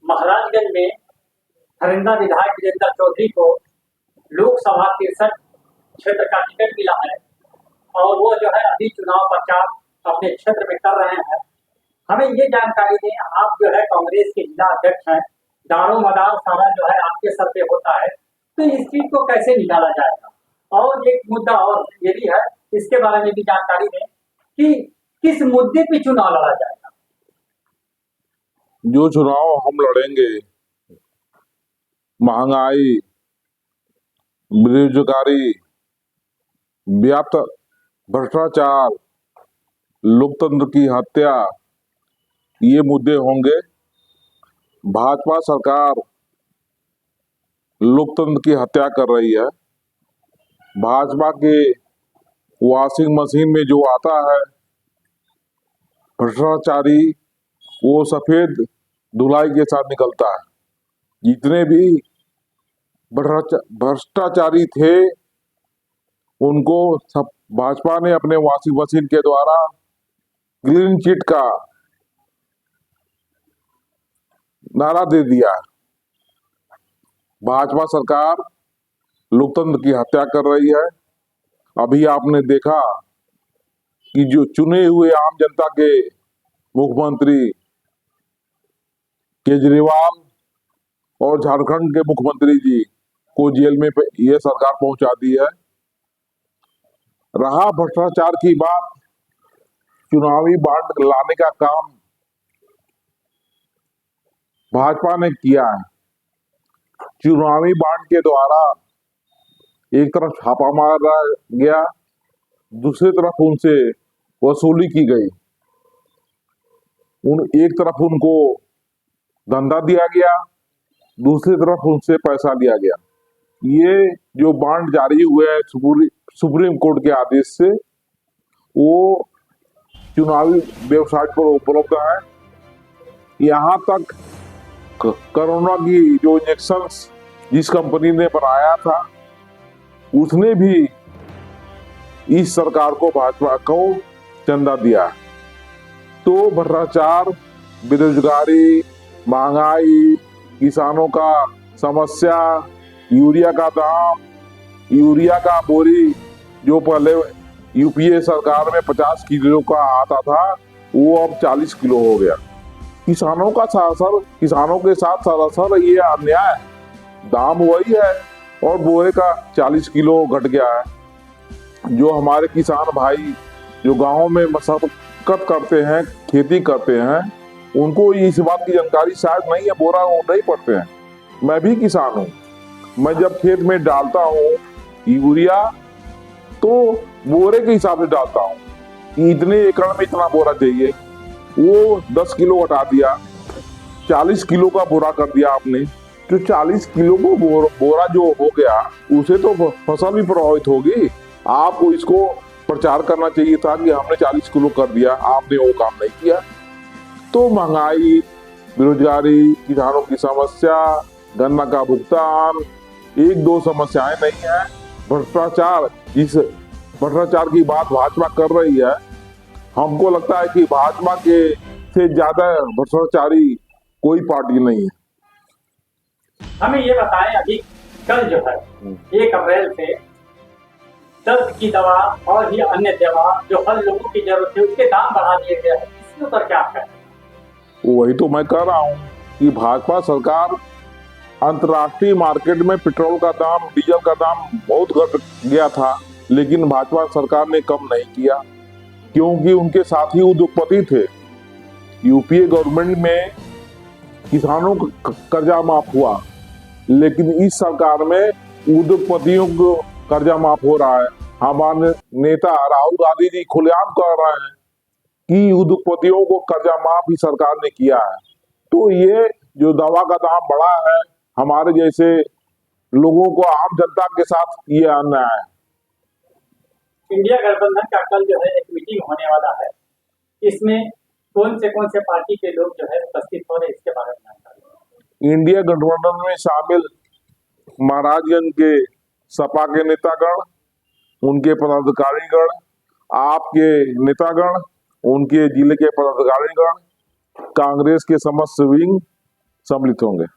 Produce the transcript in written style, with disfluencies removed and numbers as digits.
महाराजगंज में हरिंदा विधायक वीरेंद्र चौधरी को लोकसभा 63 क्षेत्र का टिकट मिला है और वो जो है अभी चुनाव प्रचार अपने क्षेत्र में कर रहे हैं। हमें ये जानकारी दें, आप जो है कांग्रेस के जिला अध्यक्ष हैं, दारो मदार सारा जो है आपके सर पे होता है, तो इस सीट को कैसे निकाला जाएगा? और एक मुद्दा और ये भी है, इसके बारे में भी जानकारी दें कि किस मुद्दे पे चुनाव लड़ा जाएगा। जो चुनाव हम लड़ेंगे, महंगाई, बेरोजगारी, व्याप्त भ्रष्टाचार, लोकतंत्र की हत्या, ये मुद्दे होंगे। भाजपा सरकार लोकतंत्र की हत्या कर रही है। भाजपा के वॉशिंग मशीन में जो आता है भ्रष्टाचारी, वो सफेद धुलाई के साथ निकलता है। जितने भी भ्रष्टाचारी थे उनको सब भाजपा ने अपने वॉशिंग मशीन के द्वारा क्लीन चिट का नारा दे दिया। भाजपा सरकार लोकतंत्र की हत्या कर रही है। अभी आपने देखा कि जो चुने हुए आम जनता के मुख्यमंत्री केजरीवाल और झारखंड के मुख्यमंत्री जी को जेल में यह सरकार पहुंचा दी है। रहा भ्रष्टाचार की बात, चुनावी बांड लाने का काम भाजपा ने किया है। चुनावी बांड के द्वारा एक तरफ छापा मारा गया, दूसरी तरफ उनसे वसूली की गई। एक तरफ उनको धंधा दिया गया, दूसरी तरफ उनसे पैसा लिया गया। ये जो बांड जारी हुए हैं सुप्रीम कोर्ट के आदेश से, वो चुनावी वेबसाइट पर उपलब्ध है। यहाँ तक कोरोना की जो इंजेक्शन जिस कंपनी ने बनाया था, उसने भी इस सरकार को, भाजपा को चंदा दिया। तो भ्रष्टाचार, बेरोजगारी, महंगाई, किसानों का समस्या, यूरिया का दाम, यूरिया का बोरी जो पहले यूपीए सरकार में 50 किलो का आता था, वो अब 40 किलो हो गया। किसानों का किसानों के साथ सरासर ये अन्याय, दाम वही है और बोरे का 40 किलो घट गया है। जो हमारे किसान भाई जो गाँव में मशक्कत करते हैं, खेती करते हैं, उनको इस बात की जानकारी शायद नहीं है, बोरा नहीं पड़ते हैं। मैं भी किसान हूँ, मैं जब खेत में डालता हूँ यूरिया तो बोरे के हिसाब से डालता हूँ कि इतने एकड़ में इतना बोरा चाहिए। वो 10 किलो हटा दिया, 40 किलो का बोरा कर दिया आपने। जो 40 किलो को बोरा जो हो गया, उसे तो फसल भी प्रभावित होगी। आपको इसको प्रचार करना चाहिए था कि हमने 40 किलो कर दिया, आपने वो काम नहीं किया। तो महंगाई, बेरोजगारी, किसानों की समस्या, गन्ना का भुगतान, एक दो समस्याएं नहीं है। भ्रष्टाचार, जिस भ्रष्टाचार की बात भाजपा कर रही है, हमको लगता है कि भाजपा के से ज्यादा भ्रष्टाचारी कोई पार्टी नहीं है। हमें ये बताएं, अभी कल जो है 1 अप्रैल से दर्द की दवा और भी अन्य दवा जो हर लोगों की जरूरत है उसके दाम बढ़ा दिए गए हैं, इसके ऊपर क्या कहें? वही तो मैं कह रहा हूँ कि भाजपा सरकार अंतर्राष्ट्रीय मार्केट में पेट्रोल का दाम, डीजल का दाम बहुत घट गया था, लेकिन भाजपा सरकार ने कम नहीं किया, क्योंकि उनके साथी उद्योगपति थे। यूपीए गवर्नमेंट में किसानों का कर्जा माफ हुआ, लेकिन इस सरकार में उद्योगपतियों को कर्जा माफ हो रहा है। हमारे नेता राहुल गांधी जी खुलेआम कह रहे हैं कि उद्योगपतियों को कर्जा माफ ही सरकार ने किया है। तो ये जो दवा का दाम बढ़ा है, हमारे जैसे लोगों को, आम जनता के साथ ये अन्याय है। इंडिया गठबंधन का कल जो है एक मीटिंग होने वाला है, इसमें कौन से पार्टी के लोग जो है उपस्थित हो रहे हैं, इसके बारे में जानकारी? इंडिया गठबंधन में शामिल महाराजगंज के सपा के नेतागण, उनके पदाधिकारीगण, आपके नेतागण, उनके जिले के पदाधिकारीगण, कांग्रेस के समस्त विंग, सम्मिलित होंगे।